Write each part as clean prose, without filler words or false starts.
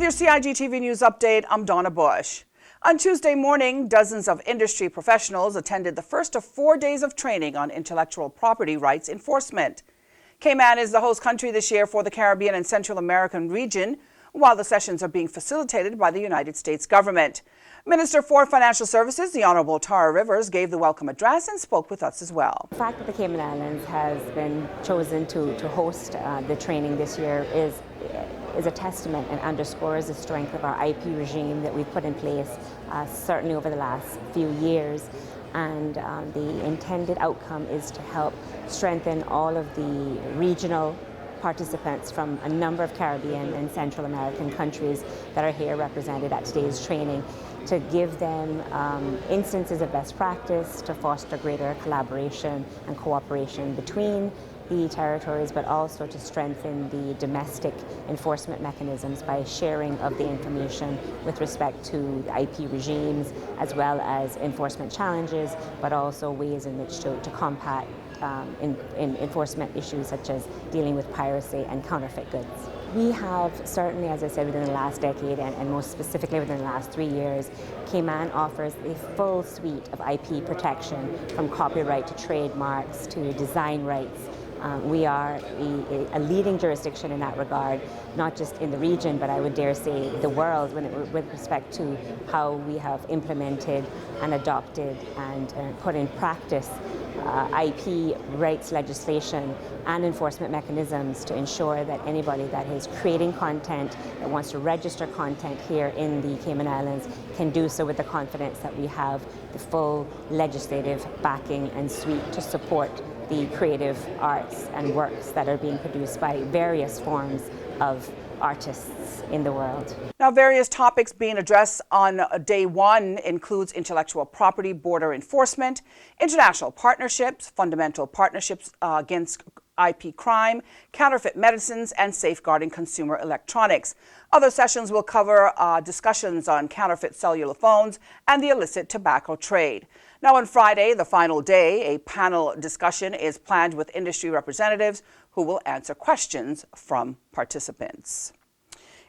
your CIGTV News Update, I'm Donna Bush. On Tuesday morning, dozens of industry professionals attended the first of 4 days of training on intellectual property rights enforcement. Cayman is the host country this year for the Caribbean and Central American region, while the sessions are being facilitated by the United States government. Minister for Financial Services, the Honourable Tara Rivers, gave the welcome address and spoke with us as well. The fact that the Cayman Islands has been chosen to host the training this year is a testament and underscores the strength of our IP regime that we've put in place certainly over the last few years. And the intended outcome is to help strengthen all of the regional participants from a number of Caribbean and Central American countries that are here represented at today's training, to give them instances of best practice, to foster greater collaboration and cooperation between the territories, but also to strengthen the domestic enforcement mechanisms by sharing of the information with respect to the IP regimes, as well as enforcement challenges, but also ways in which to combat in enforcement issues such as dealing with piracy and counterfeit goods. We have certainly, as I said, within the last decade and most specifically within the last 3 years, Cayman offers a full suite of IP protection, from copyright to trademarks to design rights. We are a leading jurisdiction in that regard, not just in the region, but I would dare say the world, with respect to how we have implemented and adopted and put in practice IP rights legislation and enforcement mechanisms to ensure that anybody that is creating content, that wants to register content here in the Cayman Islands, can do so with the confidence that we have the full legislative backing and suite to support the creative arts and works that are being produced by various forms of artists in the world. Now, various topics being addressed on day one includes intellectual property, border enforcement, international partnerships, fundamental partnerships against IP crime, counterfeit medicines, and safeguarding consumer electronics. Other sessions will cover discussions on counterfeit cellular phones and the illicit tobacco trade. Now, on Friday, the final day, a panel discussion is planned with industry representatives who will answer questions from participants.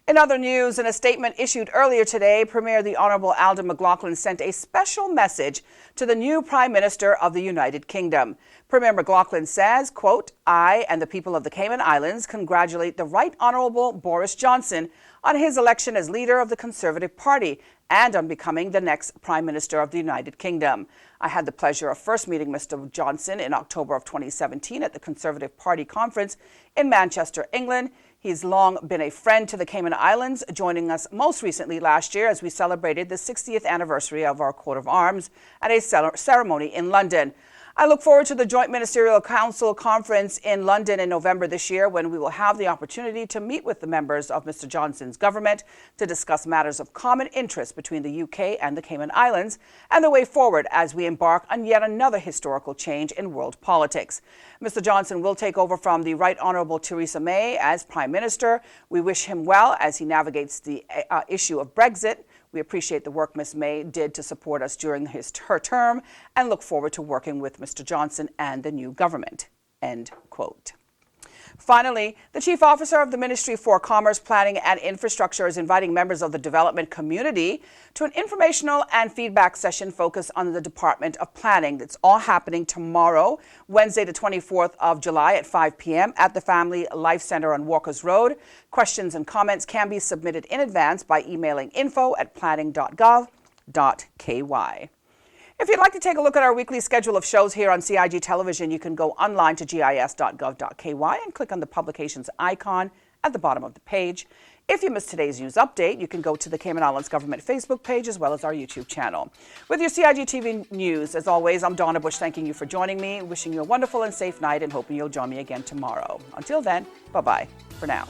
In other news, in a statement issued earlier today, Premier the Honourable Alden McLaughlin sent a special message to the new Prime Minister of the United Kingdom. Premier McLaughlin says, quote, "I and the people of the Cayman Islands congratulate the Right Honourable Boris Johnson on his election as leader of the Conservative Party and on becoming the next Prime Minister of the United Kingdom. I had the pleasure of first meeting Mr. Johnson in October of 2017 at the Conservative Party conference in Manchester, England. He's long been a friend to the Cayman Islands, joining us most recently last year as we celebrated the 60th anniversary of our coat of arms at a ceremony in London. I look forward to the Joint Ministerial Council Conference in London in November this year, when we will have the opportunity to meet with the members of Mr. Johnson's government to discuss matters of common interest between the UK and the Cayman Islands and the way forward as we embark on yet another historical change in world politics. Mr. Johnson will take over from the Right Honourable Theresa May as Prime Minister. We wish him well as he navigates the issue of Brexit. We appreciate the work Ms. May did to support us during her term and look forward to working with Mr. Johnson and the new government." End quote. Finally, the Chief Officer of the Ministry for Commerce, Planning and Infrastructure is inviting members of the development community to an informational and feedback session focused on the Department of Planning. That's all happening tomorrow, Wednesday, the 24th of July at 5 p.m. at the Family Life Center on Walkers Road. Questions and comments can be submitted in advance by emailing info@planning.gov.ky. If you'd like to take a look at our weekly schedule of shows here on CIG Television, you can go online to gis.gov.ky and click on the publications icon at the bottom of the page. If you missed today's news update, you can go to the Cayman Islands Government Facebook page as well as our YouTube channel. With your CIGTV News, as always, I'm Donna Bush, thanking you for joining me, wishing you a wonderful and safe night, and hoping you'll join me again tomorrow. Until then, bye-bye for now.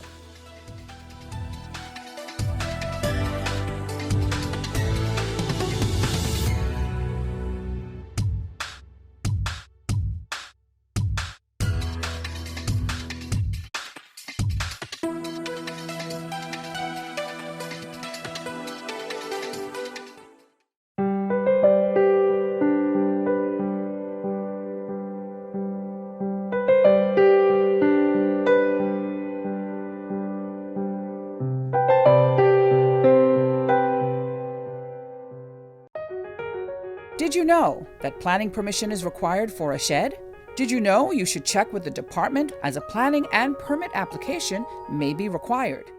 Did you know that planning permission is required for a shed? Did you know you should check with the department as a planning and permit application may be required?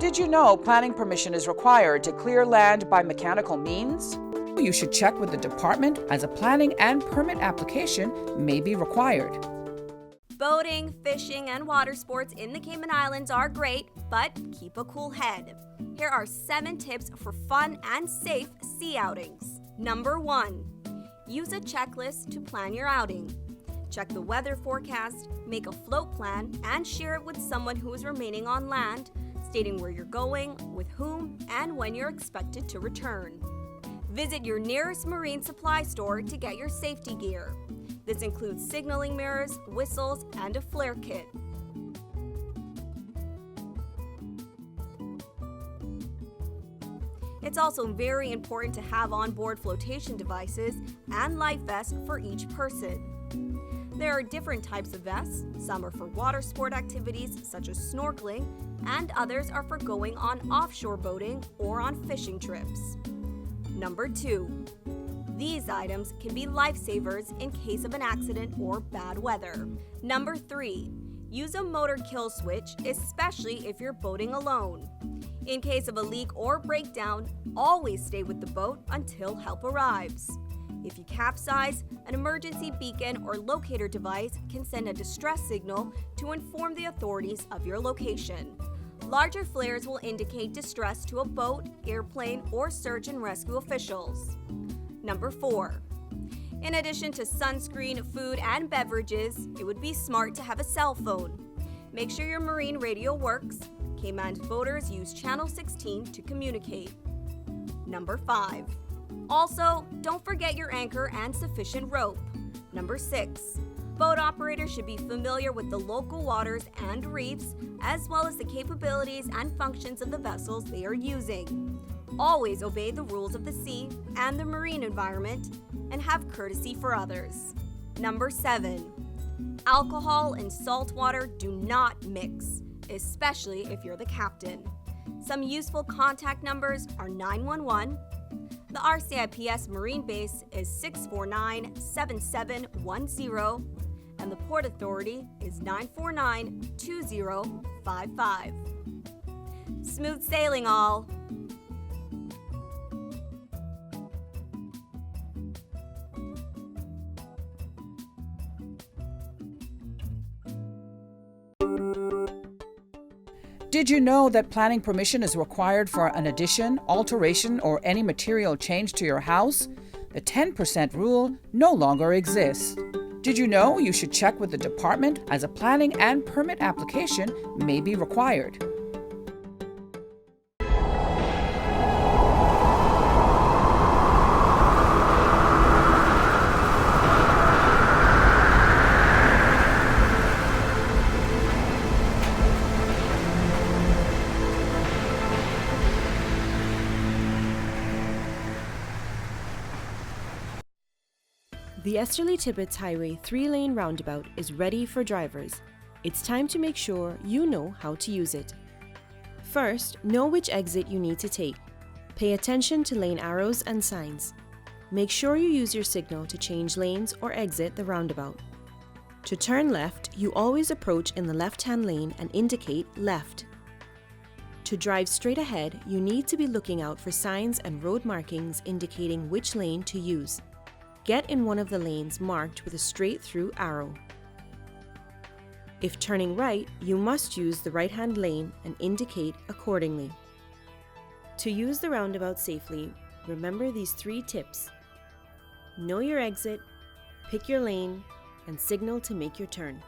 Did you know planning permission is required to clear land by mechanical means? You should check with the department as a planning and permit application may be required. Boating, fishing, and water sports in the Cayman Islands are great, but keep a cool head. Here are 7 tips for fun and safe sea outings. Number 1. Use a checklist to plan your outing. Check the weather forecast, make a float plan, and share it with someone who is remaining on land, stating where you're going, with whom, and when you're expected to return. Visit your nearest marine supply store to get your safety gear. This includes signaling mirrors, whistles, and a flare kit. It's also very important to have onboard flotation devices and life vests for each person. There are different types of vests. Some are for water sport activities such as snorkeling, and others are for going on offshore boating or on fishing trips. Number 2. These items can be lifesavers in case of an accident or bad weather. Number 3. Use a motor kill switch, especially if you're boating alone. In case of a leak or breakdown, always stay with the boat until help arrives. If you capsize, an emergency beacon or locator device can send a distress signal to inform the authorities of your location. Larger flares will indicate distress to a boat, airplane, or search and rescue officials. Number 4. In addition to sunscreen, food, and beverages, it would be smart to have a cell phone. Make sure your marine radio works. Cayman's boaters use Channel 16 to communicate. Number 5. Also, don't forget your anchor and sufficient rope. Number 6. Boat operators should be familiar with the local waters and reefs, as well as the capabilities and functions of the vessels they are using. Always obey the rules of the sea and the marine environment, and have courtesy for others. Number 7. Alcohol and salt water do not mix, especially if you're the captain. Some useful contact numbers are 911. The RCIPS Marine Base is 649-7710, and the Port Authority is 949-2055. Smooth sailing, all! Did you know that planning permission is required for an addition, alteration, or any material change to your house? The 10% rule no longer exists. Did you know you should check with the department as a planning and permit application may be required? The Esterly Tibbetts Highway 3-lane roundabout is ready for drivers. It's time to make sure you know how to use it. First, know which exit you need to take. Pay attention to lane arrows and signs. Make sure you use your signal to change lanes or exit the roundabout. To turn left, you always approach in the left-hand lane and indicate left. To drive straight ahead, you need to be looking out for signs and road markings indicating which lane to use. Get in one of the lanes marked with a straight-through arrow. If turning right, you must use the right-hand lane and indicate accordingly. To use the roundabout safely, remember these 3 tips. Know your exit, pick your lane, and signal to make your turn.